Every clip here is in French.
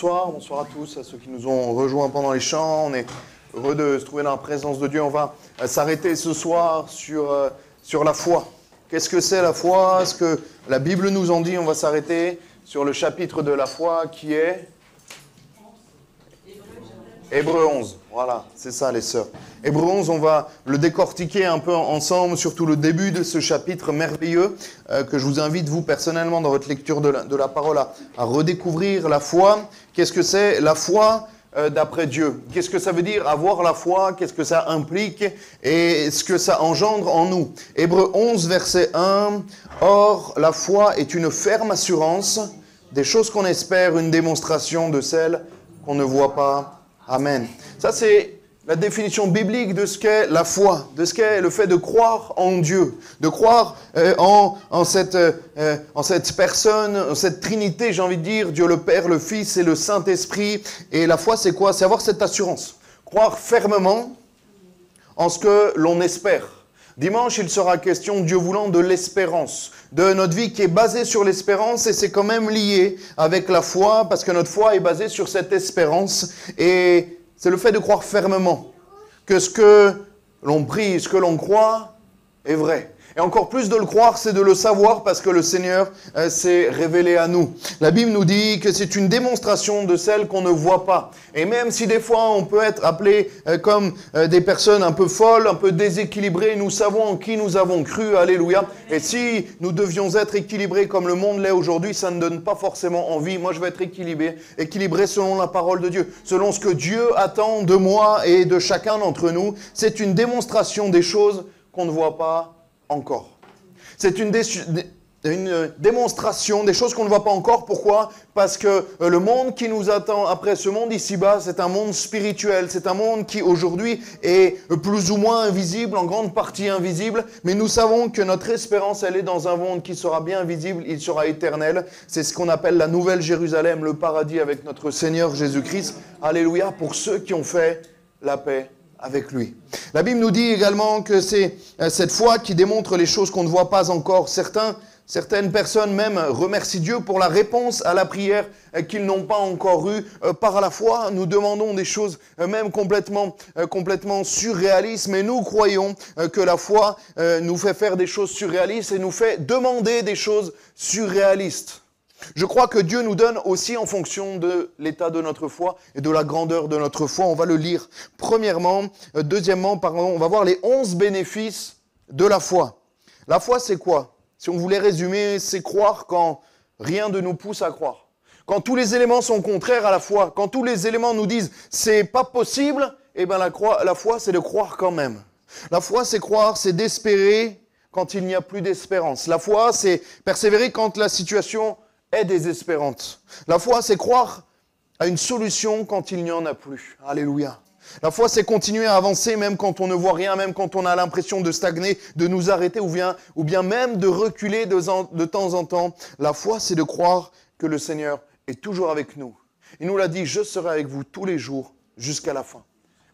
bonsoir à tous, à ceux qui nous ont rejoints pendant les chants. On est heureux de se trouver dans la présence de Dieu. On va s'arrêter ce soir sur la foi. Qu'est-ce que c'est la foi? Ce que la Bible nous en dit. On va s'arrêter sur le chapitre de la foi qui est Hébreux 11. Voilà, c'est ça les sœurs. Hébreux 11, on va le décortiquer un peu ensemble, surtout le début de ce chapitre merveilleux que je vous invite, vous, personnellement, dans votre lecture de la parole, à redécouvrir la foi. Qu'est-ce que c'est la foi d'après Dieu? Qu'est-ce que ça veut dire avoir la foi? Qu'est-ce que ça implique? Et ce que ça engendre en nous? Hébreux 11, verset 1. « Or, la foi est une ferme assurance des choses qu'on espère, une démonstration de celles qu'on ne voit pas. » Amen. Ça, c'est la définition biblique de ce qu'est la foi, de ce qu'est le fait de croire en Dieu, de croire en cette personne, en cette Trinité, j'ai envie de dire, Dieu le Père, le Fils et le Saint-Esprit. Et la foi, c'est quoi? C'est avoir cette assurance. Croire fermement en ce que l'on espère. Dimanche, il sera question, Dieu voulant, de l'espérance, de notre vie qui est basée sur l'espérance, et c'est quand même lié avec la foi, parce que notre foi est basée sur cette espérance, et c'est le fait de croire fermement que ce que l'on prie, ce que l'on croit est vrai. Et encore plus de le croire, c'est de le savoir, parce que le Seigneur s'est révélé à nous. La Bible nous dit que c'est une démonstration de celle qu'on ne voit pas. Et même si des fois on peut être appelé comme des personnes un peu folles, un peu déséquilibrées, nous savons en qui nous avons cru, alléluia. Et si nous devions être équilibrés comme le monde l'est aujourd'hui, ça ne donne pas forcément envie. Moi, je veux être équilibré selon la parole de Dieu, selon ce que Dieu attend de moi et de chacun d'entre nous. C'est une démonstration des choses qu'on ne voit pas encore. C'est une démonstration des choses qu'on ne voit pas encore. Pourquoi? Parce que le monde qui nous attend après ce monde ici-bas, c'est un monde spirituel. C'est un monde qui aujourd'hui est plus ou moins invisible, en grande partie invisible. Mais nous savons que notre espérance, elle est dans un monde qui sera bien visible, il sera éternel. C'est ce qu'on appelle la Nouvelle Jérusalem, le paradis avec notre Seigneur Jésus-Christ. Alléluia, pour ceux qui ont fait la paix avec lui. La Bible nous dit également que c'est cette foi qui démontre les choses qu'on ne voit pas encore. Certaines personnes même remercient Dieu pour la réponse à la prière qu'ils n'ont pas encore eue. Par la foi, nous demandons des choses même complètement surréalistes, mais nous croyons que la foi nous fait faire des choses surréalistes et nous fait demander des choses surréalistes. Je crois que Dieu nous donne aussi en fonction de l'état de notre foi et de la grandeur de notre foi. On va le lire. Deuxièmement, on va voir les 11 bénéfices de la foi. La foi, c'est quoi? Si on voulait résumer, c'est croire quand rien ne nous pousse à croire. Quand tous les éléments sont contraires à la foi, quand tous les éléments nous disent c'est pas possible, eh ben la foi, c'est de croire quand même. La foi, c'est croire, c'est d'espérer quand il n'y a plus d'espérance. La foi, c'est persévérer quand la situation est désespérante. La foi, c'est croire à une solution quand il n'y en a plus. Alléluia. La foi, c'est continuer à avancer même quand on ne voit rien, même quand on a l'impression de stagner, de nous arrêter ou bien même de reculer de temps en temps. La foi, c'est de croire que le Seigneur est toujours avec nous. Il nous l'a dit, je serai avec vous tous les jours jusqu'à la fin.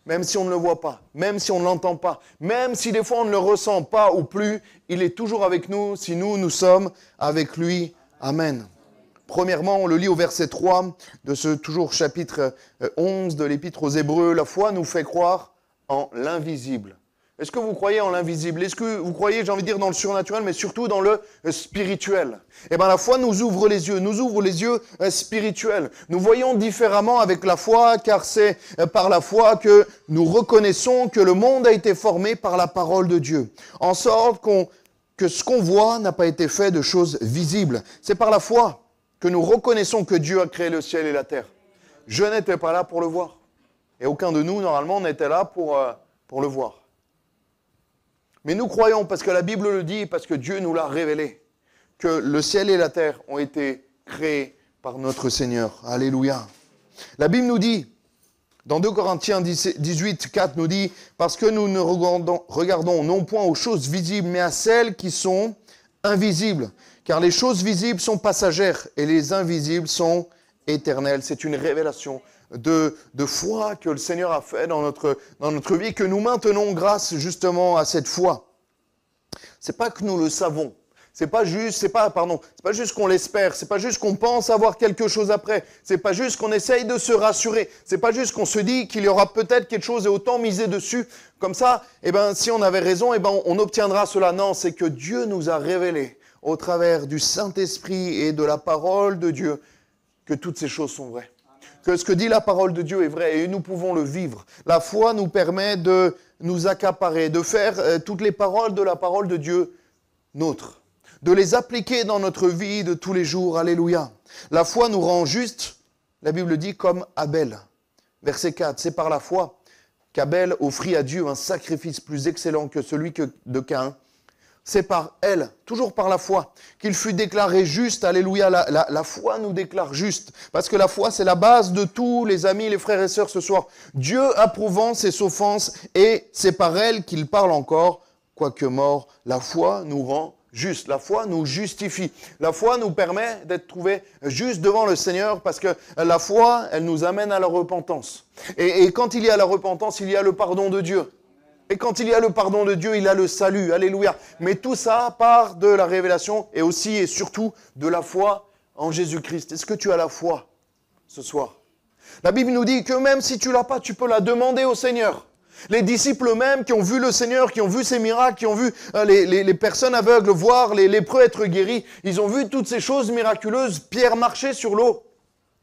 Même si on ne le voit pas, même si on ne l'entend pas, même si des fois on ne le ressent pas ou plus, il est toujours avec nous si nous sommes avec lui. Amen. Premièrement, on le lit au verset 3 de ce toujours chapitre 11 de l'Épître aux Hébreux. La foi nous fait croire en l'invisible. Est-ce que vous croyez en l'invisible? Est-ce que vous croyez, j'ai envie de dire, dans le surnaturel, mais surtout dans le spirituel? Eh bien, la foi nous ouvre les yeux spirituels. Nous voyons différemment avec la foi, car c'est par la foi que nous reconnaissons que le monde a été formé par la parole de Dieu. En sorte que ce qu'on voit n'a pas été fait de choses visibles. C'est par la foi que nous reconnaissons que Dieu a créé le ciel et la terre. Je n'étais pas là pour le voir. Et aucun de nous, normalement, n'était là pour le voir. Mais nous croyons, parce que la Bible le dit, parce que Dieu nous l'a révélé, que le ciel et la terre ont été créés par notre Seigneur. Alléluia. La Bible nous dit, dans 2 Corinthiens 18, 4 nous dit, parce que nous ne regardons non point aux choses visibles, mais à celles qui sont invisibles. Car les choses visibles sont passagères et les invisibles sont éternelles. C'est une révélation de foi que le Seigneur a fait dans notre vie, que nous maintenons grâce justement à cette foi. C'est pas que nous le savons, C'est pas juste qu'on l'espère, c'est pas juste qu'on pense avoir quelque chose après, c'est pas juste qu'on essaye de se rassurer, c'est pas juste qu'on se dit qu'il y aura peut-être quelque chose et autant miser dessus. Comme ça, si on avait raison, on obtiendra cela. Non, c'est que Dieu nous a révélé au travers du Saint-Esprit et de la parole de Dieu que toutes ces choses sont vraies. Que ce que dit la parole de Dieu est vrai et nous pouvons le vivre. La foi nous permet de nous accaparer, de faire toutes les paroles de la parole de Dieu nôtres, de les appliquer dans notre vie de tous les jours. Alléluia. La foi nous rend justes, la Bible dit, comme Abel. Verset 4, c'est par la foi qu'Abel offrit à Dieu un sacrifice plus excellent que celui de Caïn. C'est par elle, toujours par la foi, qu'il fut déclaré juste. Alléluia, la foi nous déclare juste. Parce que la foi, c'est la base de tous les amis, les frères et sœurs ce soir. Dieu approuvant ses offenses, et c'est par elle qu'il parle encore, quoique mort. La foi nous rend juste. La foi nous justifie. La foi nous permet d'être trouvés justes devant le Seigneur, parce que la foi, elle nous amène à la repentance. Et quand il y a la repentance, il y a le pardon de Dieu. Et quand il y a le pardon de Dieu, il a le salut. Alléluia. Mais tout ça part de la révélation et aussi et surtout de la foi en Jésus-Christ. Est-ce que tu as la foi ce soir? La Bible nous dit que même si tu l'as pas, tu peux la demander au Seigneur. Les disciples même qui ont vu le Seigneur, qui ont vu ses miracles, qui ont vu les personnes aveugles voir les lépreux être guéris, ils ont vu toutes ces choses miraculeuses, Pierre marcher sur l'eau.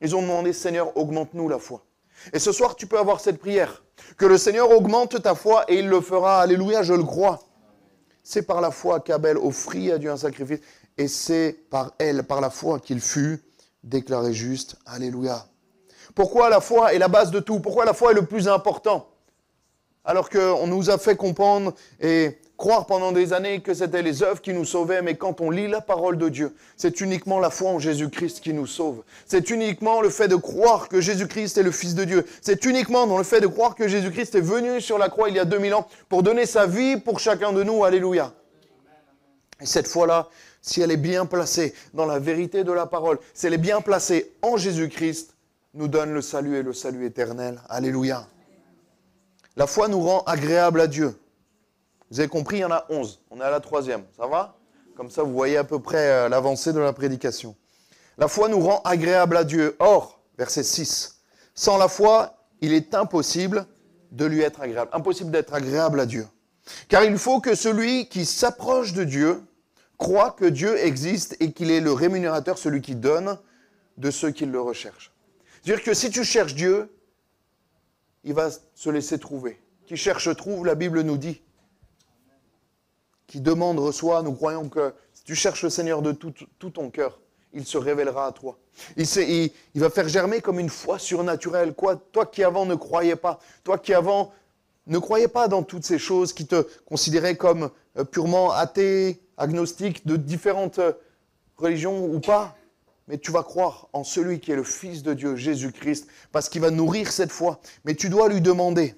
Ils ont demandé, Seigneur, augmente-nous la foi. Et ce soir, tu peux avoir cette prière. Que le Seigneur augmente ta foi et il le fera. Alléluia, je le crois. C'est par la foi qu'Abel offrit à Dieu un sacrifice. Et c'est par elle, par la foi, qu'il fut déclaré juste. Alléluia. Pourquoi la foi est la base de tout? Pourquoi la foi est le plus important? Alors qu'on nous a fait comprendre et croire pendant des années que c'était les œuvres qui nous sauvaient, mais quand on lit la parole de Dieu, c'est uniquement la foi en Jésus-Christ qui nous sauve. C'est uniquement le fait de croire que Jésus-Christ est le Fils de Dieu. C'est uniquement dans le fait de croire que Jésus-Christ est venu sur la croix il y a 2000 ans pour donner sa vie pour chacun de nous. Alléluia. Et cette foi-là, si elle est bien placée dans la vérité de la parole, si elle est bien placée en Jésus-Christ, nous donne le salut et le salut éternel. Alléluia. La foi nous rend agréable à Dieu. Vous avez compris, il y en a 11. On est à la 3e. Ça va? Comme ça, vous voyez à peu près l'avancée de la prédication. La foi nous rend agréable à Dieu. Or, verset 6, sans la foi, il est impossible de lui être agréable. Impossible d'être agréable à Dieu. Car il faut que celui qui s'approche de Dieu croit que Dieu existe et qu'il est le rémunérateur, celui qui donne de ceux qui le recherchent. C'est-à-dire que si tu cherches Dieu, il va se laisser trouver. Qui cherche trouve, la Bible nous dit. Qui demande reçoit, nous croyons que si tu cherches le Seigneur de tout ton cœur, il se révélera à toi. Il va faire germer comme une foi surnaturelle. Toi qui avant ne croyais pas, toi qui avant ne croyais pas dans toutes ces choses, qui te considéraient comme purement athée, agnostique, de différentes religions ou pas, mais tu vas croire en celui qui est le Fils de Dieu, Jésus-Christ, parce qu'il va nourrir cette foi. Mais tu dois lui demander.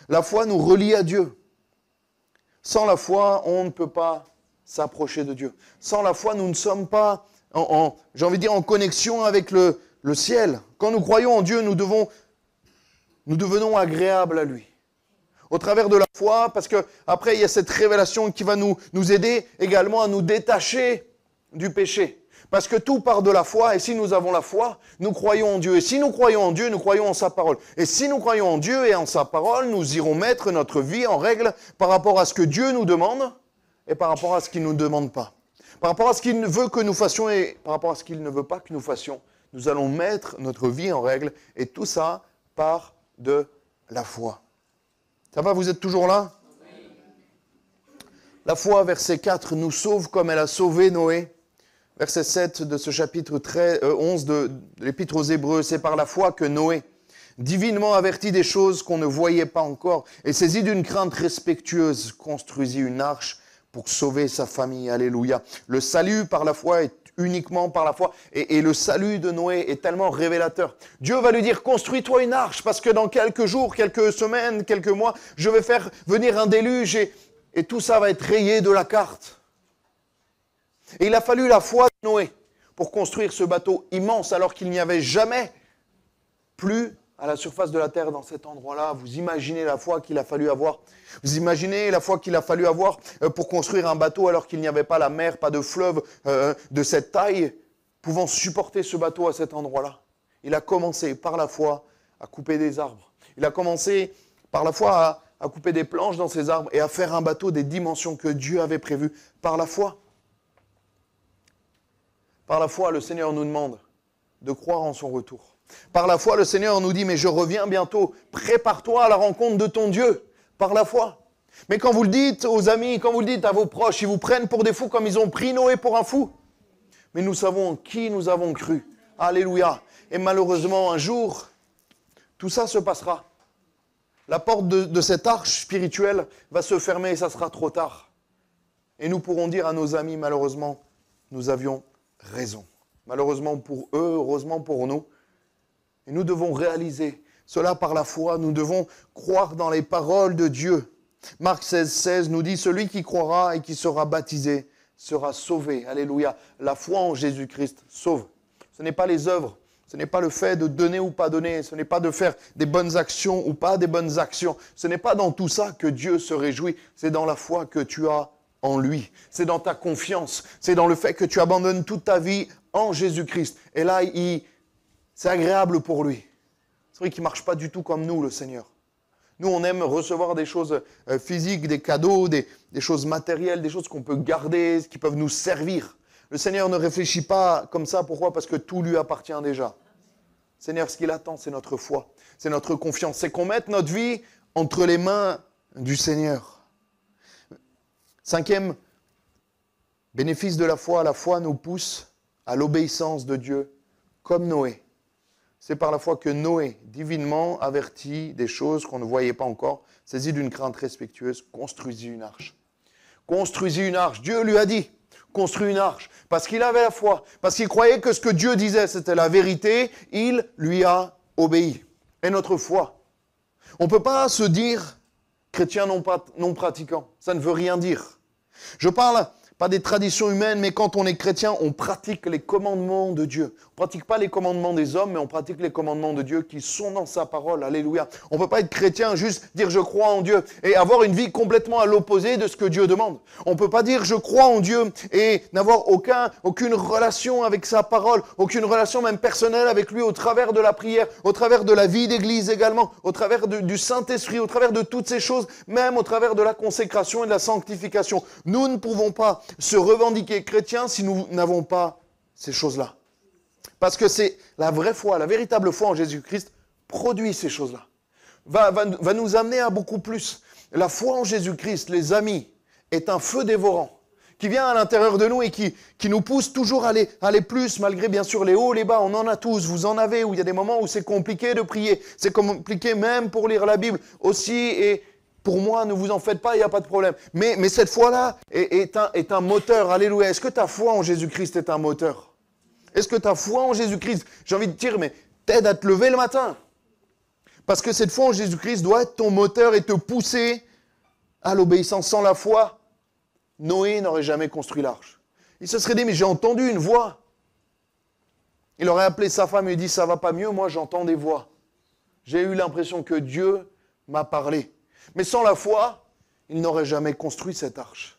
La foi nous relie à Dieu. Sans la foi, on ne peut pas s'approcher de Dieu. Sans la foi, nous ne sommes pas, en connexion avec le ciel. Quand nous croyons en Dieu, nous devenons agréables à lui. Au travers de la foi, parce qu'après, il y a cette révélation qui va nous aider également à nous détacher du péché. Parce que tout part de la foi, et si nous avons la foi, nous croyons en Dieu. Et si nous croyons en Dieu, nous croyons en sa parole. Et si nous croyons en Dieu et en sa parole, nous irons mettre notre vie en règle par rapport à ce que Dieu nous demande et par rapport à ce qu'il ne nous demande pas. Par rapport à ce qu'il veut que nous fassions et par rapport à ce qu'il ne veut pas que nous fassions. Nous allons mettre notre vie en règle et tout ça part de la foi. Ça va, vous êtes toujours là? La foi, verset 4, nous sauve comme elle a sauvé Noé. Verset 7 de ce chapitre 11 de l'Épître aux Hébreux, c'est par la foi que Noé, divinement averti des choses qu'on ne voyait pas encore, et saisi d'une crainte respectueuse, construisit une arche pour sauver sa famille. Alléluia. Le salut par la foi est uniquement par la foi, et le salut de Noé est tellement révélateur. Dieu va lui dire, construis-toi une arche, parce que dans quelques jours, quelques semaines, quelques mois, je vais faire venir un déluge, et tout ça va être rayé de la carte. Et il a fallu la foi de Noé pour construire ce bateau immense alors qu'il n'y avait jamais plus à la surface de la terre dans cet endroit-là. Vous imaginez la foi qu'il a fallu avoir. Vous imaginez la foi qu'il a fallu avoir pour construire un bateau alors qu'il n'y avait pas la mer, pas de fleuve de cette taille, pouvant supporter ce bateau à cet endroit-là. Il a commencé par la foi à couper des arbres. Il a commencé par la foi à couper des planches dans ces arbres et à faire un bateau des dimensions que Dieu avait prévues par la foi. Par la foi, le Seigneur nous demande de croire en son retour. Par la foi, le Seigneur nous dit, mais je reviens bientôt, prépare-toi à la rencontre de ton Dieu, par la foi. Mais quand vous le dites aux amis, quand vous le dites à vos proches, ils vous prennent pour des fous comme ils ont pris Noé pour un fou. Mais nous savons en qui nous avons cru. Alléluia. Et malheureusement, un jour, tout ça se passera. La porte de cette arche spirituelle va se fermer et ça sera trop tard. Et nous pourrons dire à nos amis, malheureusement, nous avions raison. Malheureusement pour eux, heureusement pour nous. Et nous devons réaliser cela par la foi. Nous devons croire dans les paroles de Dieu. Marc 16 nous dit, celui qui croira et qui sera baptisé sera sauvé. Alléluia. La foi en Jésus-Christ sauve. Ce n'est pas les œuvres. Ce n'est pas le fait de donner ou pas donner. Ce n'est pas de faire des bonnes actions ou pas des bonnes actions. Ce n'est pas dans tout ça que Dieu se réjouit. C'est dans la foi que tu as en lui. C'est dans ta confiance. C'est dans le fait que tu abandonnes toute ta vie en Jésus-Christ. Et là, c'est agréable pour lui. C'est vrai qu'il ne marche pas du tout comme nous, le Seigneur. Nous, on aime recevoir des choses physiques, des cadeaux, des choses matérielles, des choses qu'on peut garder, qui peuvent nous servir. Le Seigneur ne réfléchit pas comme ça. Pourquoi ? Parce que tout lui appartient déjà. Le Seigneur, ce qu'il attend, c'est notre foi. C'est notre confiance. C'est qu'on mette notre vie entre les mains du Seigneur. 5e bénéfice de la foi nous pousse à l'obéissance de Dieu, comme Noé. C'est par la foi que Noé, divinement averti des choses qu'on ne voyait pas encore, saisi d'une crainte respectueuse, construisit une arche. Construisit une arche. Dieu lui a dit, construis une arche. Parce qu'il avait la foi, parce qu'il croyait que ce que Dieu disait, c'était la vérité, il lui a obéi. Et notre foi. On ne peut pas se dire chrétien non pratiquant. Ça ne veut rien dire. Je parle pas des traditions humaines, mais quand on est chrétien, on pratique les commandements de Dieu. On ne pratique pas les commandements des hommes, mais on pratique les commandements de Dieu qui sont dans sa parole. Alléluia. On ne peut pas être chrétien, juste dire je crois en Dieu et avoir une vie complètement à l'opposé de ce que Dieu demande. On ne peut pas dire je crois en Dieu et n'avoir aucune relation avec sa parole, aucune relation même personnelle avec lui au travers de la prière, au travers de la vie d'église également, au travers du Saint-Esprit, au travers de toutes ces choses, même au travers de la consécration et de la sanctification. Nous ne pouvons pas se revendiquer chrétiens si nous n'avons pas ces choses-là. Parce que c'est la vraie foi, la véritable foi en Jésus-Christ produit ces choses-là. Va nous amener à beaucoup plus. La foi en Jésus-Christ, les amis, est un feu dévorant qui vient à l'intérieur de nous et qui nous pousse toujours à aller plus, malgré bien sûr les hauts, les bas. On en a tous, vous en avez, où il y a des moments où c'est compliqué de prier. C'est compliqué même pour lire la Bible aussi. Et pour moi, ne vous en faites pas, il n'y a pas de problème. Mais cette foi-là est un moteur. Alléluia. Est-ce que ta foi en Jésus-Christ est un moteur ? Est-ce que ta foi en Jésus-Christ, j'ai envie de dire, mais t'aide à te lever le matin ? Parce que cette foi en Jésus-Christ doit être ton moteur et te pousser à l'obéissance. Sans la foi, Noé n'aurait jamais construit l'arche. Il se serait dit, mais j'ai entendu une voix. Il aurait appelé sa femme et lui dit, ça va pas mieux, moi j'entends des voix. J'ai eu l'impression que Dieu m'a parlé. Mais sans la foi, il n'aurait jamais construit cette arche.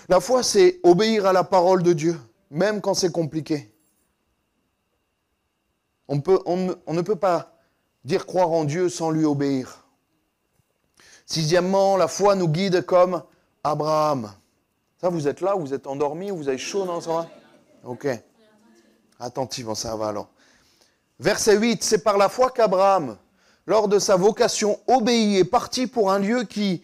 La foi, c'est obéir à la parole de Dieu, même quand c'est compliqué. On ne peut pas dire croire en Dieu sans lui obéir. 6e, la foi nous guide comme Abraham. Ça, vous êtes là, vous êtes endormi, vous avez chaud, non, ça va ? Ok. Attentif, ça va alors. Verset 8, c'est par la foi qu'Abraham, lors de sa vocation, obéit et partit pour un lieu qui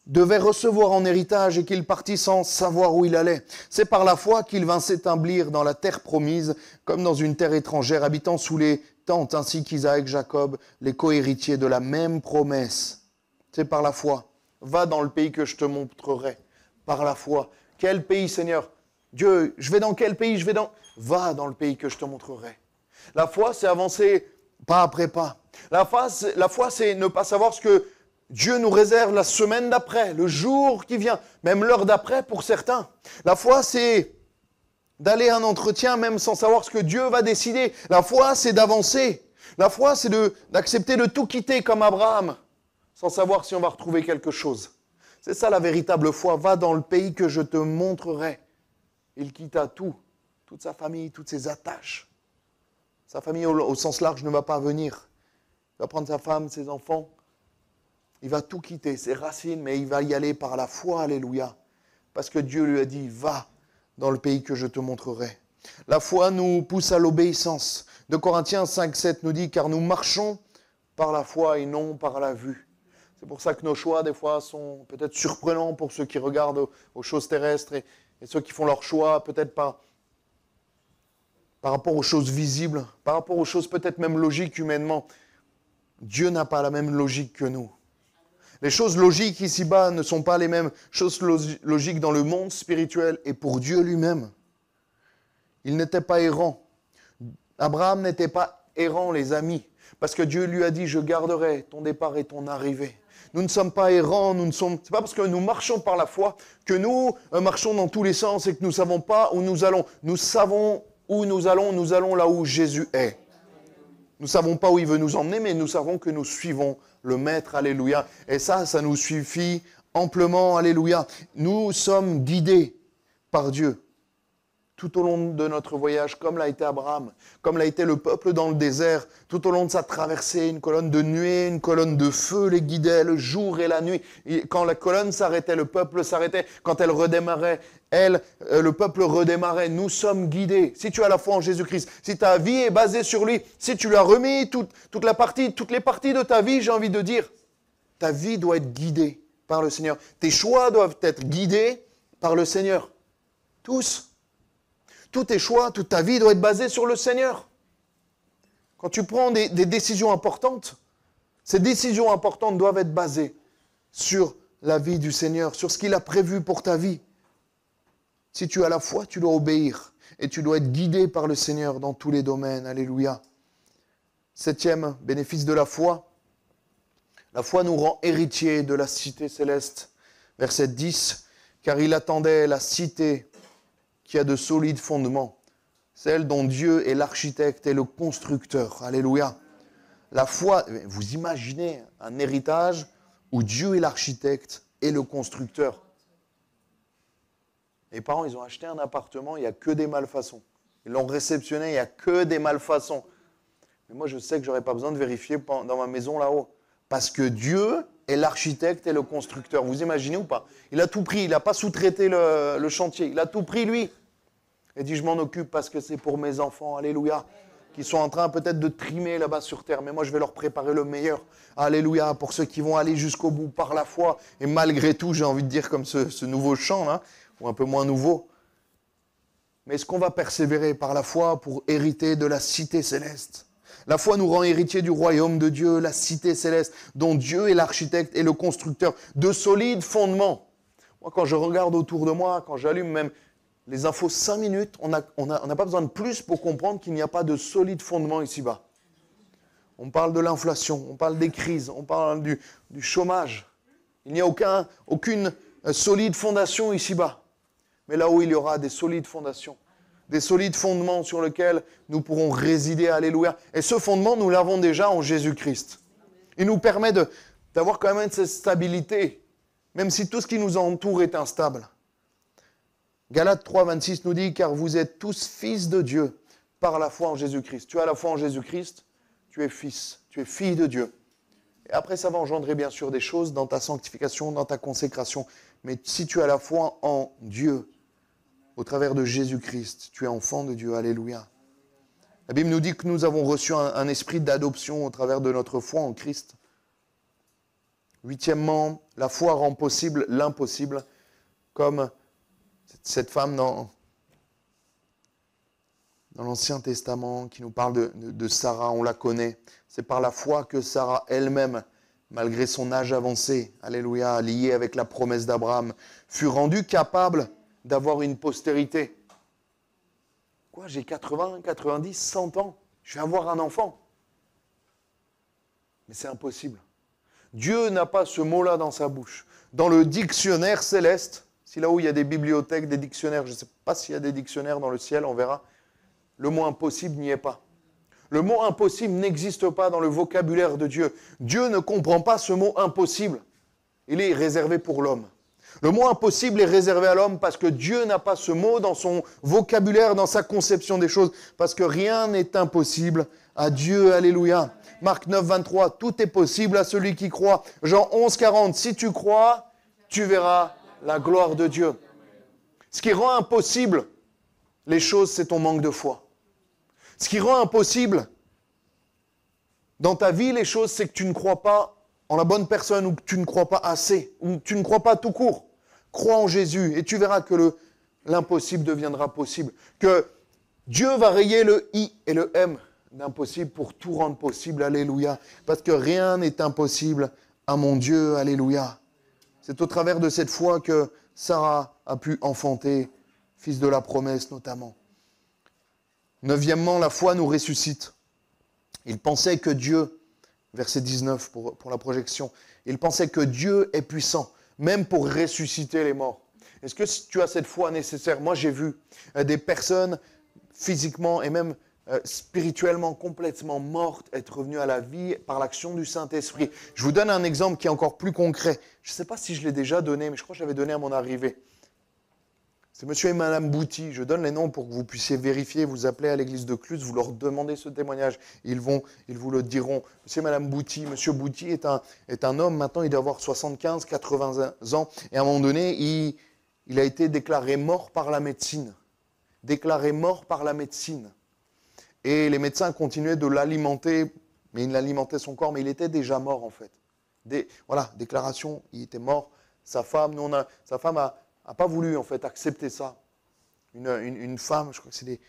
devait recevoir en héritage et qu'il partit sans savoir où il allait. C'est par la foi qu'il vint s'établir dans la terre promise, comme dans une terre étrangère, habitant sous les tentes, ainsi qu'Isaac, Jacob, les co-héritiers de la même promesse. C'est par la foi. Va dans le pays que je te montrerai. Par la foi. Quel pays, Seigneur ? Dieu, je vais dans quel pays ? Va dans le pays que je te montrerai. La foi, c'est avancer pas après pas. La foi, c'est ne pas savoir ce que Dieu nous réserve la semaine d'après, le jour qui vient, même l'heure d'après pour certains. La foi, c'est d'aller à un entretien même sans savoir ce que Dieu va décider. La foi, c'est d'avancer. La foi, c'est d'accepter de tout quitter comme Abraham, sans savoir si on va retrouver quelque chose. C'est ça la véritable foi. Va dans le pays que je te montrerai. Il quitta tout, toute sa famille, toutes ses attaches. Sa famille au sens large ne va pas venir. Il va prendre sa femme, ses enfants. Il va tout quitter, ses racines, mais il va y aller par la foi, alléluia. Parce que Dieu lui a dit, va dans le pays que je te montrerai. La foi nous pousse à l'obéissance. 2 Corinthiens 5, 7 nous dit, car nous marchons par la foi et non par la vue. C'est pour ça que nos choix, des fois, sont peut-être surprenants pour ceux qui regardent aux choses terrestres et ceux qui font leur choix, peut-être par rapport aux choses visibles, par rapport aux choses peut-être même logiques humainement. Dieu n'a pas la même logique que nous. Les choses logiques ici-bas ne sont pas les mêmes choses logiques dans le monde spirituel et pour Dieu lui-même. Il n'était pas errant. Abraham n'était pas errant, les amis, parce que Dieu lui a dit, je garderai ton départ et ton arrivée. Nous ne sommes pas errants, c'est pas parce que nous marchons par la foi que nous marchons dans tous les sens et que nous ne savons pas où nous allons. Nous savons où nous allons là où Jésus est. Nous ne savons pas où il veut nous emmener, mais nous savons que nous suivons le Maître, alléluia. Et ça nous suffit amplement, alléluia. Nous sommes guidés par Dieu tout au long de notre voyage, comme l'a été Abraham, comme l'a été le peuple dans le désert, tout au long de sa traversée, une colonne de nuée, une colonne de feu les guidait le jour et la nuit. Et quand la colonne s'arrêtait, le peuple s'arrêtait. Quand elle redémarrait, le peuple redémarrait. Nous sommes guidés. Si tu as la foi en Jésus-Christ, si ta vie est basée sur lui, si tu lui as remis toutes les parties de ta vie, j'ai envie de dire, ta vie doit être guidée par le Seigneur. Tes choix doivent être guidés par le Seigneur. Tous. Tous tes choix, toute ta vie doit être basée sur le Seigneur. Quand tu prends des décisions importantes, ces décisions importantes doivent être basées sur la vie du Seigneur, sur ce qu'il a prévu pour ta vie. Si tu as la foi, tu dois obéir et tu dois être guidé par le Seigneur dans tous les domaines. Alléluia. 7e bénéfice de la foi. La foi nous rend héritiers de la cité céleste. Verset 10. Car il attendait la cité qui a de solides fondements, celle dont Dieu est l'architecte et le constructeur. Alléluia. La foi, vous imaginez un héritage où Dieu est l'architecte et le constructeur. Les parents, ils ont acheté un appartement, il n'y a que des malfaçons. Ils l'ont réceptionné, il n'y a que des malfaçons. Mais moi, je sais que je n'aurais pas besoin de vérifier dans ma maison là-haut. Parce que Dieu est l'architecte et le constructeur. Vous imaginez ou pas? Il a tout pris, il n'a pas sous-traité le chantier. Il a tout pris, lui. Il dit, je m'en occupe parce que c'est pour mes enfants, alléluia, qui sont en train peut-être de trimer là-bas sur terre. Mais moi, je vais leur préparer le meilleur. Alléluia, pour ceux qui vont aller jusqu'au bout par la foi. Et malgré tout, j'ai envie de dire comme ce nouveau chant, là, ou un peu moins nouveau. Mais est-ce qu'on va persévérer par la foi pour hériter de la cité céleste? La foi nous rend héritiers du royaume de Dieu, la cité céleste, dont Dieu est l'architecte et le constructeur, de solides fondements. Moi, quand je regarde autour de moi, quand j'allume même les infos 5 minutes, on n'a pas besoin de plus pour comprendre qu'il n'y a pas de solides fondements ici-bas. On parle de l'inflation, on parle des crises, on parle du chômage. Il n'y a aucune solide fondation ici-bas. Mais là où il y aura des solides fondations, des solides fondements sur lesquels nous pourrons résider, alléluia. Et ce fondement, nous l'avons déjà en Jésus-Christ. Il nous permet d'avoir quand même cette stabilité, même si tout ce qui nous entoure est instable. Galates 3, 26 nous dit, car vous êtes tous fils de Dieu par la foi en Jésus-Christ. Tu as la foi en Jésus-Christ, tu es fils, tu es fille de Dieu. Et après, ça va engendrer bien sûr des choses dans ta sanctification, dans ta consécration. Mais si tu as la foi en Dieu, au travers de Jésus-Christ, tu es enfant de Dieu, alléluia. La Bible nous dit que nous avons reçu un esprit d'adoption au travers de notre foi en Christ. 8e, la foi rend possible l'impossible, comme cette femme dans l'Ancien Testament qui nous parle de Sarah, on la connaît. C'est par la foi que Sarah elle-même, malgré son âge avancé, alléluia, liée avec la promesse d'Abraham, fut rendue capable d'avoir une postérité. Quoi, j'ai 80, 90, 100 ans, je vais avoir un enfant. Mais c'est impossible. Dieu n'a pas ce mot-là dans sa bouche. Dans le dictionnaire céleste, si là où il y a des bibliothèques, des dictionnaires, je ne sais pas s'il y a des dictionnaires dans le ciel, on verra, le mot impossible n'y est pas. Le mot impossible n'existe pas dans le vocabulaire de Dieu. Dieu ne comprend pas ce mot impossible. Il est réservé pour l'homme. Le mot impossible est réservé à l'homme parce que Dieu n'a pas ce mot dans son vocabulaire, dans sa conception des choses. Parce que rien n'est impossible à Dieu. Alléluia. Marc 9, 23, tout est possible à celui qui croit. Jean 11, 40, si tu crois, tu verras la gloire de Dieu. Ce qui rend impossible les choses, c'est ton manque de foi. Ce qui rend impossible dans ta vie les choses, c'est que tu ne crois pas en la bonne personne ou que tu ne crois pas assez ou que tu ne crois pas tout court. Crois en Jésus et tu verras que l'impossible deviendra possible. Que Dieu va rayer le I et le M d'impossible pour tout rendre possible. Alléluia. Parce que rien n'est impossible à mon Dieu. Alléluia. C'est au travers de cette foi que Sarah a pu enfanter, fils de la promesse notamment. Neuvièmement, la foi nous ressuscite. Il pensait que Dieu, verset 19 pour la projection, il pensait que Dieu est puissant, même pour ressusciter les morts. Est-ce que tu as cette foi nécessaire? Moi, j'ai vu des personnes physiquement et même spirituellement complètement mortes être revenues à la vie par l'action du Saint-Esprit. Je vous donne un exemple qui est encore plus concret. Je ne sais pas si je l'ai déjà donné, mais je crois que je l'avais donné à mon arrivée. C'est monsieur et madame Bouty. Je donne les noms pour que vous puissiez vérifier. Vous appelez à l'église de Cluse, vous leur demandez ce témoignage. Ils vous le diront. Monsieur et madame Bouty. Monsieur Bouty est un homme, maintenant il doit avoir 75, 80 ans. Et à un moment donné, il a été déclaré mort par la médecine. Déclaré mort par la médecine. Et les médecins continuaient de l'alimenter, mais il alimentait son corps, mais il était déjà mort en fait. Voilà, déclaration, il était mort. Sa femme n'a pas voulu en fait accepter ça. Une femme, je crois que c'est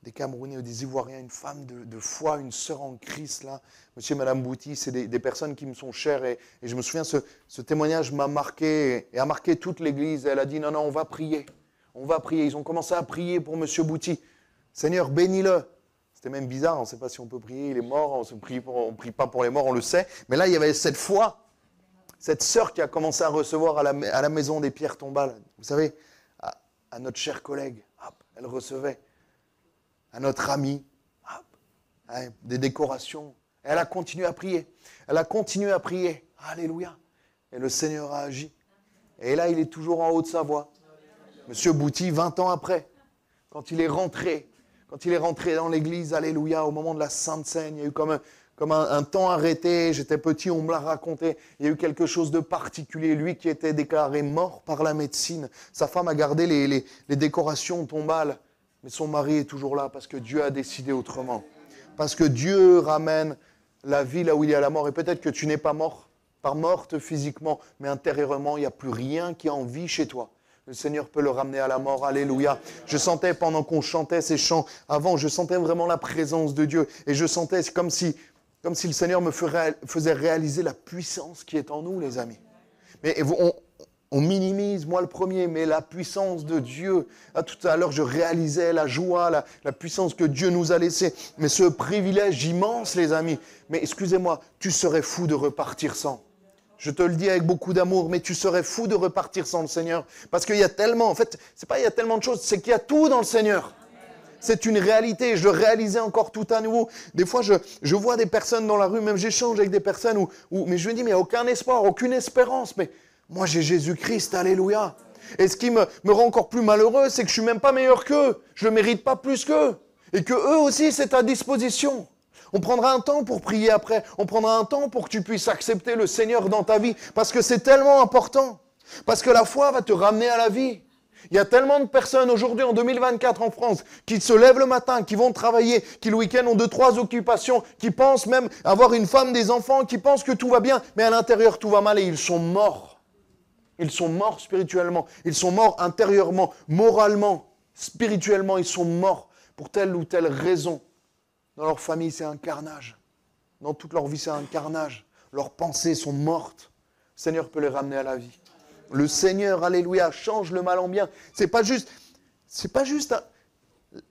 des Camerounais ou des Ivoiriens, une femme de foi, une sœur en Christ là. Monsieur et madame Bouty, c'est des personnes qui me sont chères et je me souviens, ce témoignage m'a marqué et a marqué toute l'église. Elle a dit non, on va prier. On va prier. Ils ont commencé à prier pour monsieur Bouty. Seigneur, bénis-le. C'était même bizarre, on ne sait pas si on peut prier, il est mort, on ne prie pas pour les morts, on le sait. Mais là, il y avait cette foi, cette sœur qui a commencé à recevoir à la maison des pierres tombales. Vous savez, à notre cher collègue, hop, elle recevait. À notre ami, hop, des décorations. Et elle a continué à prier. Elle a continué à prier. Alléluia. Et le Seigneur a agi. Et là, il est toujours en Haute-Savoie. Monsieur Bouty, 20 ans après, quand il est rentré dans l'église, alléluia, au moment de la Sainte Seine, il y a eu comme un temps arrêté, j'étais petit, on me l'a raconté, il y a eu quelque chose de particulier, lui qui était déclaré mort par la médecine, sa femme a gardé les décorations tombales, mais son mari est toujours là parce que Dieu a décidé autrement, parce que Dieu ramène la vie là où il y a la mort, et peut-être que tu n'es pas mort, pas morte physiquement, mais intérieurement, il n'y a plus rien qui en vit chez toi. Le Seigneur peut le ramener à la mort. Alléluia. Je sentais pendant qu'on chantait ces chants avant, je sentais vraiment la présence de Dieu. Et je sentais comme si le Seigneur me faisait réaliser la puissance qui est en nous, les amis. Mais on minimise, moi le premier, mais la puissance de Dieu. Tout à l'heure, je réalisais la joie, la puissance que Dieu nous a laissée. Mais ce privilège immense, les amis. Mais excusez-moi, tu serais fou de repartir sans. Je te le dis avec beaucoup d'amour, mais tu serais fou de repartir sans le Seigneur. Parce qu'il y a tellement, en fait, c'est pas il y a tellement de choses, c'est qu'il y a tout dans le Seigneur. C'est une réalité, je le réalisais encore tout à nouveau. Des fois, je vois des personnes dans la rue, même j'échange avec des personnes mais je me dis, mais il n'y a aucun espoir, aucune espérance. Mais moi, j'ai Jésus-Christ, alléluia. Et ce qui me rend encore plus malheureux, c'est que je ne suis même pas meilleur qu'eux. Je ne le mérite pas plus qu'eux. Et que eux aussi, c'est à disposition. On prendra un temps pour prier après. On prendra un temps pour que tu puisses accepter le Seigneur dans ta vie. Parce que c'est tellement important. Parce que la foi va te ramener à la vie. Il y a tellement de personnes aujourd'hui, en 2024 en France, qui se lèvent le matin, qui vont travailler, qui le week-end ont 2-3 occupations, qui pensent même avoir une femme, des enfants, qui pensent que tout va bien, mais à l'intérieur tout va mal et ils sont morts. Ils sont morts spirituellement. Ils sont morts intérieurement, moralement, spirituellement. Ils sont morts pour telle ou telle raison. Dans leur famille, c'est un carnage. Dans toute leur vie, c'est un carnage. Leurs pensées sont mortes. Le Seigneur peut les ramener à la vie. Le Seigneur, alléluia, change le mal en bien. C'est pas juste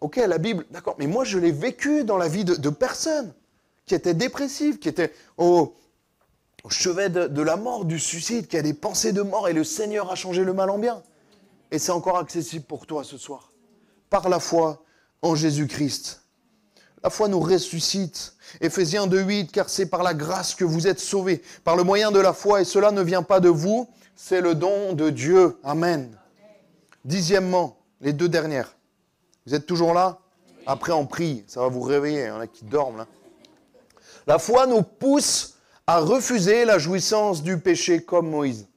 ok, la Bible, d'accord, mais moi je l'ai vécu dans la vie de personnes qui étaient dépressives, qui étaient au chevet de la mort, du suicide, qui a des pensées de mort, et le Seigneur a changé le mal en bien. Et c'est encore accessible pour toi ce soir. Par la foi en Jésus-Christ. La foi nous ressuscite. Éphésiens 2:8, car c'est par la grâce que vous êtes sauvés, par le moyen de la foi, et cela ne vient pas de vous, c'est le don de Dieu. Amen. 10e, les 2 dernières. Vous êtes toujours là? Après, on prie. Ça va vous réveiller. Il y en a qui dorment là. La foi nous pousse à refuser la jouissance du péché comme Moïse.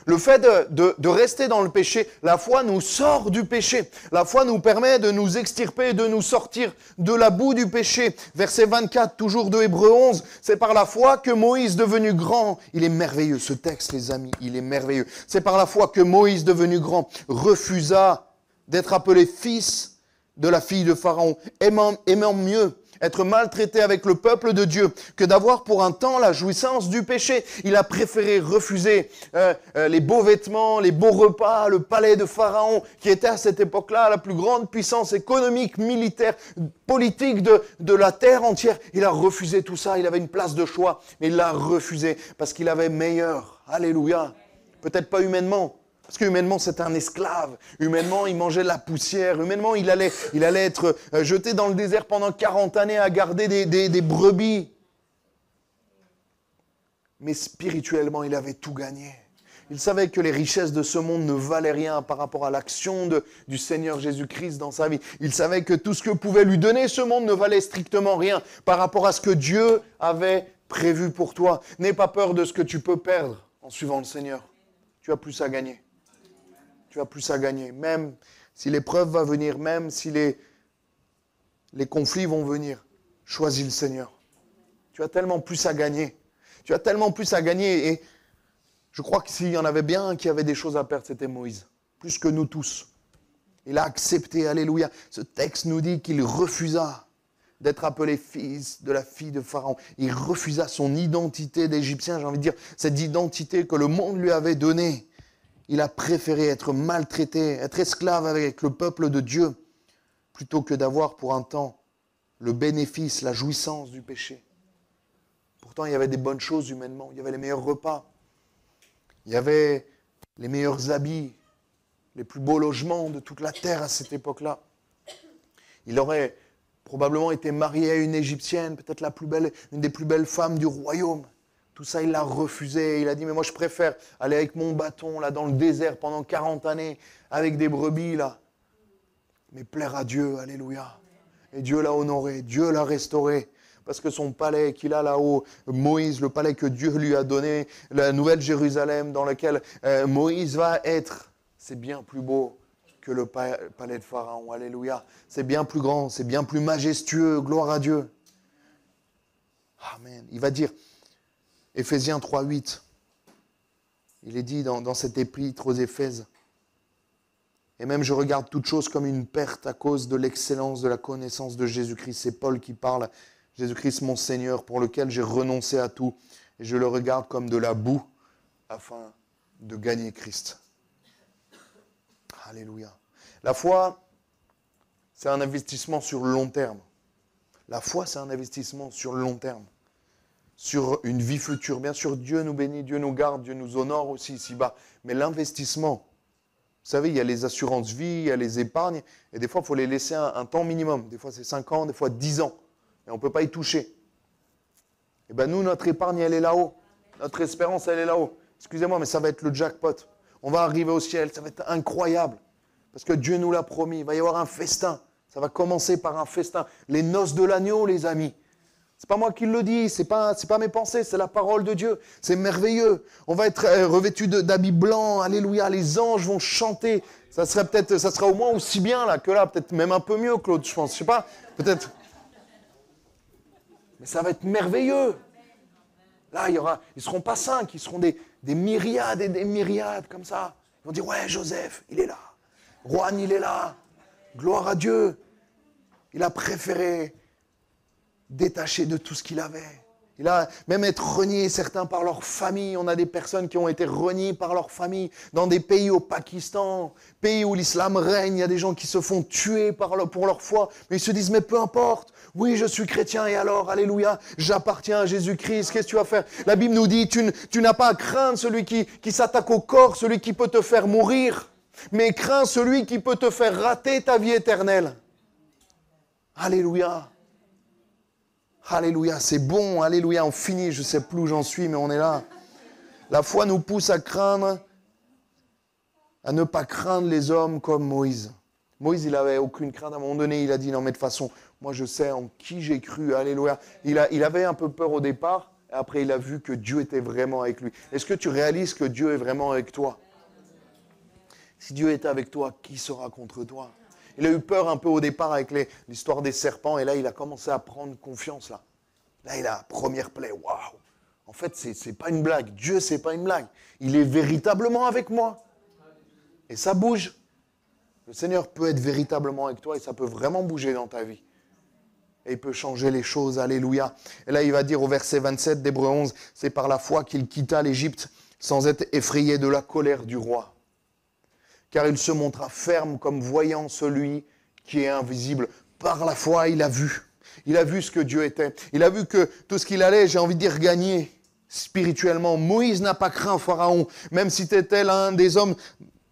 Le fait de rester dans le péché, la foi nous sort du péché. La foi nous permet de nous extirper, de nous sortir de la boue du péché. Verset 24, toujours de Hébreux 11, c'est par la foi que Moïse, devenu grand, il est merveilleux, ce texte les amis, il est merveilleux. C'est par la foi que Moïse, devenu grand, refusa d'être appelé fils de la fille de Pharaon, aimant mieux être maltraité avec le peuple de Dieu que d'avoir pour un temps la jouissance du péché. Il a préféré refuser les beaux vêtements, les beaux repas, le palais de Pharaon, qui était à cette époque-là la plus grande puissance économique, militaire, politique de la terre entière. Il a refusé tout ça, il avait une place de choix, mais il l'a refusé parce qu'il avait meilleur. Alléluia. Peut-être pas humainement, parce qu'humainement, c'est un esclave. Humainement, il mangeait de la poussière. Humainement, il allait être jeté dans le désert pendant 40 années à garder des brebis. Mais spirituellement, il avait tout gagné. Il savait que les richesses de ce monde ne valaient rien par rapport à l'action du Seigneur Jésus-Christ dans sa vie. Il savait que tout ce que pouvait lui donner ce monde ne valait strictement rien par rapport à ce que Dieu avait prévu pour toi. N'aie pas peur de ce que tu peux perdre en suivant le Seigneur. Tu as plus à gagner. Tu as plus à gagner. Même si l'épreuve va venir, même si les conflits vont venir, choisis le Seigneur. Tu as tellement plus à gagner. Tu as tellement plus à gagner. Et je crois que s'il y en avait bien un qui avait des choses à perdre, c'était Moïse. Plus que nous tous. Il a accepté, alléluia. Ce texte nous dit qu'il refusa d'être appelé fils de la fille de Pharaon. Il refusa son identité d'Égyptien, j'ai envie de dire, cette identité que le monde lui avait donnée. Il a préféré être maltraité, être esclave avec le peuple de Dieu, plutôt que d'avoir pour un temps le bénéfice, la jouissance du péché. Pourtant, il y avait des bonnes choses humainement. Il y avait les meilleurs repas. Il y avait les meilleurs habits, les plus beaux logements de toute la terre à cette époque-là. Il aurait probablement été marié à une Égyptienne, peut-être une des plus belles femmes du royaume. Tout ça, il l'a refusé. Il a dit, mais moi, je préfère aller avec mon bâton, là, dans le désert, pendant 40 années, avec des brebis, là. Mais plaire à Dieu, alléluia. Et Dieu l'a honoré, Dieu l'a restauré. Parce que son palais qu'il a là-haut, Moïse, le palais que Dieu lui a donné, la nouvelle Jérusalem dans laquelle Moïse va être, c'est bien plus beau que le palais de Pharaon, alléluia. C'est bien plus grand, c'est bien plus majestueux, gloire à Dieu. Amen. Il va dire, Éphésiens 3:8, il est dit dans cette épître aux Éphèses, et même je regarde toute chose comme une perte à cause de l'excellence de la connaissance de Jésus-Christ. C'est Paul qui parle, Jésus-Christ mon Seigneur, pour lequel j'ai renoncé à tout, et je le regarde comme de la boue, afin de gagner Christ. Alléluia. La foi, c'est un investissement sur le long terme. La foi, c'est un investissement sur le long terme. Sur une vie future. Bien sûr, Dieu nous bénit, Dieu nous garde, Dieu nous honore aussi ici-bas. Mais l'investissement, vous savez, il y a les assurances vie, il y a les épargnes, et des fois, il faut les laisser un temps minimum. Des fois, c'est 5 ans, des fois 10 ans. Et on ne peut pas y toucher. Et bien nous, notre épargne, elle est là-haut. Notre espérance, elle est là-haut. Excusez-moi, mais ça va être le jackpot. On va arriver au ciel, ça va être incroyable. Parce que Dieu nous l'a promis, il va y avoir un festin. Ça va commencer par un festin. Les noces de l'agneau, les amis. C'est pas moi qui le dis, c'est pas mes pensées, c'est la parole de Dieu. C'est merveilleux. On va être revêtus d'habits blancs, alléluia, les anges vont chanter. Ça sera au moins aussi bien là que là, peut-être même un peu mieux, Claude, je pense, je sais pas, peut-être. Mais ça va être merveilleux. Là, ils seront pas 5, ils seront des myriades et des myriades comme ça. Ils vont dire, ouais, Joseph, il est là. Juan, il est là. Gloire à Dieu. Il a préféré détaché de tout ce qu'il avait. Il a même été renié, certains par leur famille. On a des personnes qui ont été reniées par leur famille dans des pays au Pakistan, pays où l'islam règne. Il y a des gens qui se font tuer pour leur foi, mais ils se disent, mais peu importe. Oui, je suis chrétien et alors, alléluia, j'appartiens à Jésus-Christ. Qu'est-ce que tu vas faire? La Bible nous dit, tu n'as pas à craindre celui qui s'attaque au corps, celui qui peut te faire mourir, mais crains celui qui peut te faire rater ta vie éternelle. Alléluia. Alléluia, c'est bon, alléluia, on finit, je ne sais plus où j'en suis, mais on est là. La foi nous pousse à craindre, à ne pas craindre les hommes comme Moïse. Moïse, il n'avait aucune crainte. À un moment donné, il a dit, non mais de toute façon, moi je sais en qui j'ai cru, alléluia. Il avait un peu peur au départ, et après il a vu que Dieu était vraiment avec lui. Est-ce que tu réalises que Dieu est vraiment avec toi? Si Dieu est avec toi, qui sera contre toi? Il a eu peur un peu au départ avec l'histoire des serpents, et là il a commencé à prendre confiance. Là il a la première plaie, waouh! En fait, c'est pas une blague. Dieu, c'est pas une blague. Il est véritablement avec moi. Et ça bouge. Le Seigneur peut être véritablement avec toi et ça peut vraiment bouger dans ta vie. Et il peut changer les choses. Alléluia. Et là, il va dire au verset 27 d'Hébreux 11, c'est par la foi qu'il quitta l'Égypte sans être effrayé de la colère du roi. Car il se montra ferme comme voyant celui qui est invisible. Par la foi, il a vu. Il a vu ce que Dieu était. Il a vu que tout ce qu'il allait, j'ai envie de dire, gagner spirituellement. Moïse n'a pas craint Pharaon, même si c'était l'un des hommes.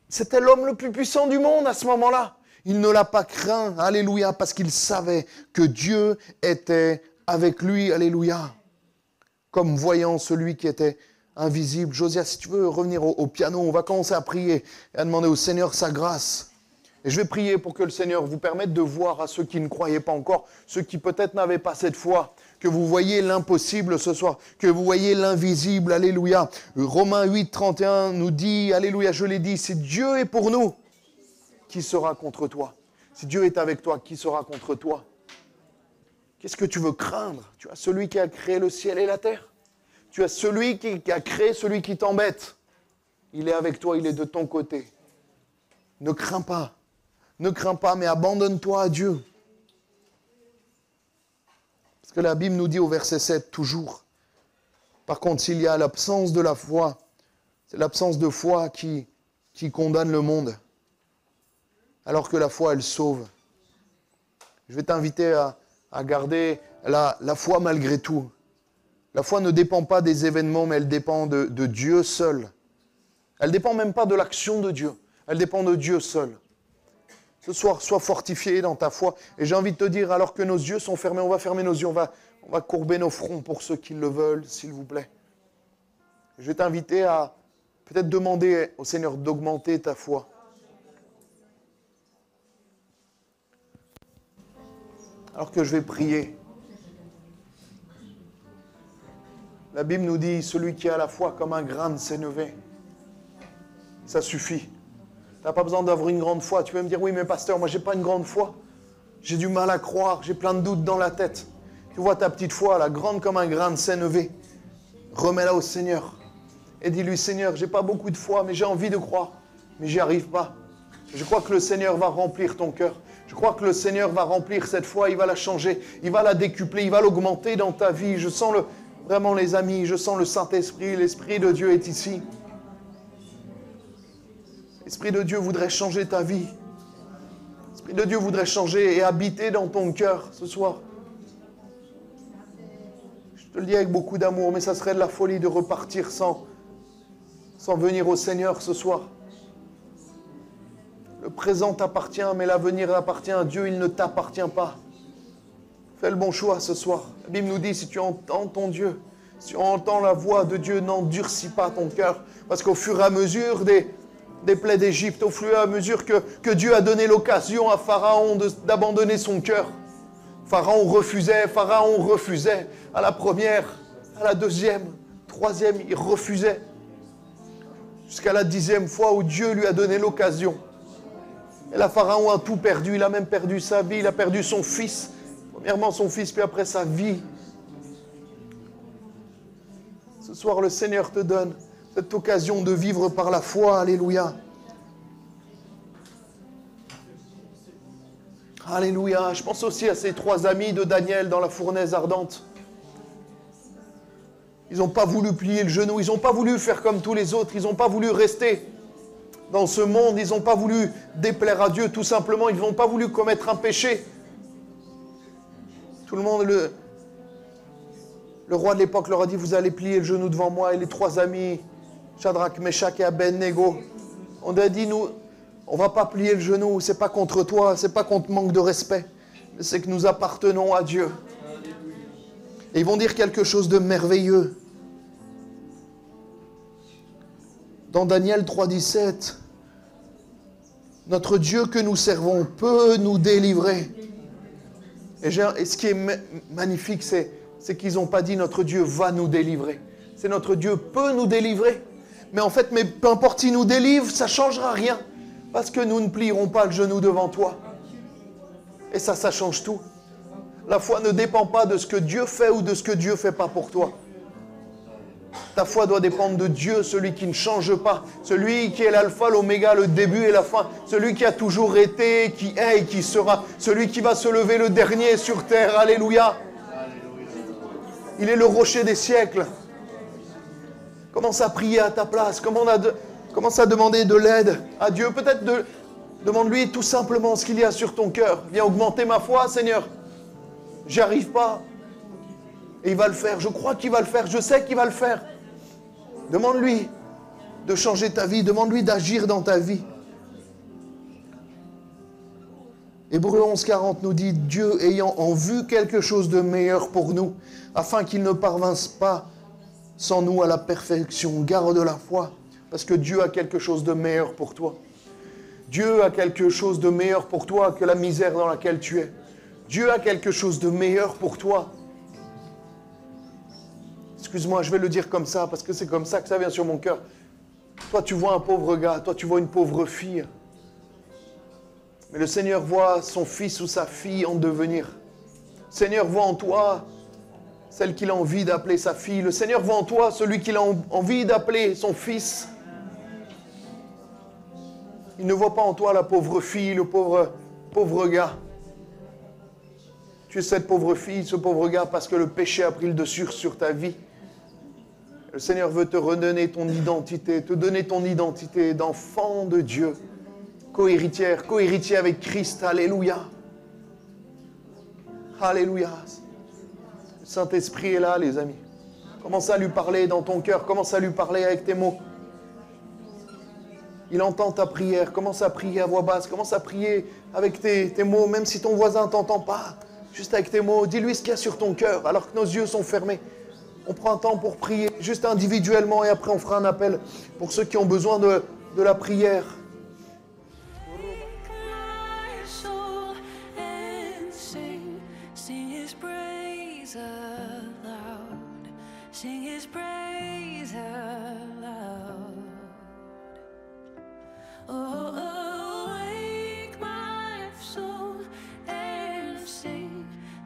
C'était l'homme le plus puissant du monde à ce moment-là. Il ne l'a pas craint, alléluia, parce qu'il savait que Dieu était avec lui, alléluia. Comme voyant celui qui était invisible. Josias, si tu veux revenir au piano, on va commencer à prier et à demander au Seigneur sa grâce. Et je vais prier pour que le Seigneur vous permette de voir à ceux qui ne croyaient pas encore, ceux qui peut-être n'avaient pas cette foi, que vous voyez l'impossible ce soir, que vous voyez l'invisible, alléluia. Romains 8, 31 nous dit, alléluia, je l'ai dit, si Dieu est pour nous, qui sera contre toi? Si Dieu est avec toi, qui sera contre toi? Qu'est-ce que tu veux craindre? Tu as celui qui a créé le ciel et la terre. Tu as celui qui a créé celui qui t'embête. Il est avec toi, il est de ton côté. Ne crains pas. Ne crains pas, mais abandonne-toi à Dieu. Parce que la Bible nous dit au verset 7, toujours. Par contre, s'il y a l'absence de la foi, c'est l'absence de foi qui condamne le monde. Alors que la foi, elle sauve. Je vais t'inviter à garder la foi malgré tout. La foi ne dépend pas des événements, mais elle dépend de Dieu seul. Elle ne dépend même pas de l'action de Dieu. Elle dépend de Dieu seul. Ce soir, sois fortifié dans ta foi. Et j'ai envie de te dire, alors que nos yeux sont fermés, on va fermer nos yeux, on va courber nos fronts pour ceux qui le veulent, s'il vous plaît. Je vais t'inviter à peut-être demander au Seigneur d'augmenter ta foi. Alors que je vais prier. La Bible nous dit, celui qui a la foi comme un grain de sénévé, ça suffit. Tu n'as pas besoin d'avoir une grande foi. Tu peux me dire, oui, mais pasteur, moi, je n'ai pas une grande foi. J'ai du mal à croire, j'ai plein de doutes dans la tête. Tu vois ta petite foi, là, grande comme un grain de sénévé. Remets-la au Seigneur. Et dis-lui, Seigneur, je n'ai pas beaucoup de foi, mais j'ai envie de croire. Mais j'y arrive pas. Je crois que le Seigneur va remplir ton cœur. Je crois que le Seigneur va remplir cette foi. Il va la changer. Il va la décupler. Il va l'augmenter dans ta vie. Je sens vraiment, les amis, je sens le Saint-Esprit. L'Esprit de Dieu est ici. L'Esprit de Dieu voudrait changer ta vie. L'Esprit de Dieu voudrait changer et habiter dans ton cœur ce soir. Je te le dis avec beaucoup d'amour, mais ça serait de la folie de repartir sans venir au Seigneur ce soir. Le présent t'appartient, mais l'avenir appartient à Dieu, il ne t'appartient pas. Fais le bon choix ce soir. La Bible nous dit, si tu entends ton Dieu, si tu entends la voix de Dieu, n'endurcis pas ton cœur. Parce qu'au fur et à mesure des plaies d'Égypte, au fur et à mesure que Dieu a donné l'occasion à Pharaon d'abandonner son cœur. Pharaon refusait. À la première, à la deuxième, troisième, il refusait. Jusqu'à la 10e fois où Dieu lui a donné l'occasion. Et là, Pharaon a tout perdu. Il a même perdu sa vie. Il a perdu son fils. Premièrement son fils, puis après sa vie. Ce soir, le Seigneur te donne cette occasion de vivre par la foi. Alléluia. Alléluia. Je pense aussi à ces 3 amis de Daniel dans la fournaise ardente. Ils n'ont pas voulu plier le genou. Ils n'ont pas voulu faire comme tous les autres. Ils n'ont pas voulu rester dans ce monde. Ils n'ont pas voulu déplaire à Dieu. Tout simplement, ils n'ont pas voulu commettre un péché. Tout le monde, le roi de l'époque leur a dit, vous allez plier le genou devant moi. Et les 3 amis, Shadrach, Meshach et Abednego, on a dit, nous, on ne va pas plier le genou. Ce n'est pas contre toi, ce n'est pas contre manque de respect. C'est que nous appartenons à Dieu. Et ils vont dire quelque chose de merveilleux. Dans Daniel 3,17, notre Dieu que nous servons peut nous délivrer. Et ce qui est magnifique, c'est qu'ils n'ont pas dit notre Dieu va nous délivrer. C'est notre Dieu peut nous délivrer. Mais en fait, peu importe s'il nous délivre, ça ne changera rien. Parce que nous ne plierons pas le genou devant toi. Et ça change tout. La foi ne dépend pas de ce que Dieu fait ou de ce que Dieu ne fait pas pour toi. Ta foi doit dépendre de Dieu, celui qui ne change pas, celui qui est l'alpha, l'oméga, le début et la fin, celui qui a toujours été, qui est et qui sera, celui qui va se lever le dernier sur terre. Alléluia. Il est le rocher des siècles. Commence à prier à ta place, commence à demander de l'aide à Dieu. Peut-être demande-lui tout simplement ce qu'il y a sur ton cœur. Viens augmenter ma foi, Seigneur. J'y arrive pas. Et il va le faire. Je crois qu'il va le faire. Je sais qu'il va le faire. Demande-lui de changer ta vie. Demande-lui d'agir dans ta vie. Hébreux 11,40 nous dit, Dieu ayant en vue quelque chose de meilleur pour nous, afin qu'il ne parvinsse pas sans nous à la perfection. Garde la foi, parce que Dieu a quelque chose de meilleur pour toi. Dieu a quelque chose de meilleur pour toi que la misère dans laquelle tu es. Dieu a quelque chose de meilleur pour toi. Excuse-moi, je vais le dire comme ça, parce que c'est comme ça que ça vient sur mon cœur. Toi, tu vois un pauvre gars, toi, tu vois une pauvre fille. Mais le Seigneur voit son fils ou sa fille en devenir. Le Seigneur voit en toi celle qu'il a envie d'appeler sa fille. Le Seigneur voit en toi celui qu'il a envie d'appeler son fils. Il ne voit pas en toi la pauvre fille, le pauvre gars. Tu es cette pauvre fille, ce pauvre gars, parce que le péché a pris le dessus sur ta vie. Le Seigneur veut te redonner ton identité, te donner ton identité d'enfant de Dieu, co-héritier avec Christ. Alléluia. Alléluia. Le Saint-Esprit est là, les amis. Commence à lui parler dans ton cœur, commence à lui parler avec tes mots. Il entend ta prière, commence à prier à voix basse, commence à prier avec tes mots, même si ton voisin ne t'entend pas. Juste avec tes mots, dis-lui ce qu'il y a sur ton cœur, alors que nos yeux sont fermés. On prend un temps pour prier, juste individuellement, et après on fera un appel pour ceux qui ont besoin de la prière.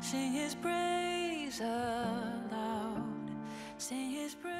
Sing his praise aloud, sing his praise.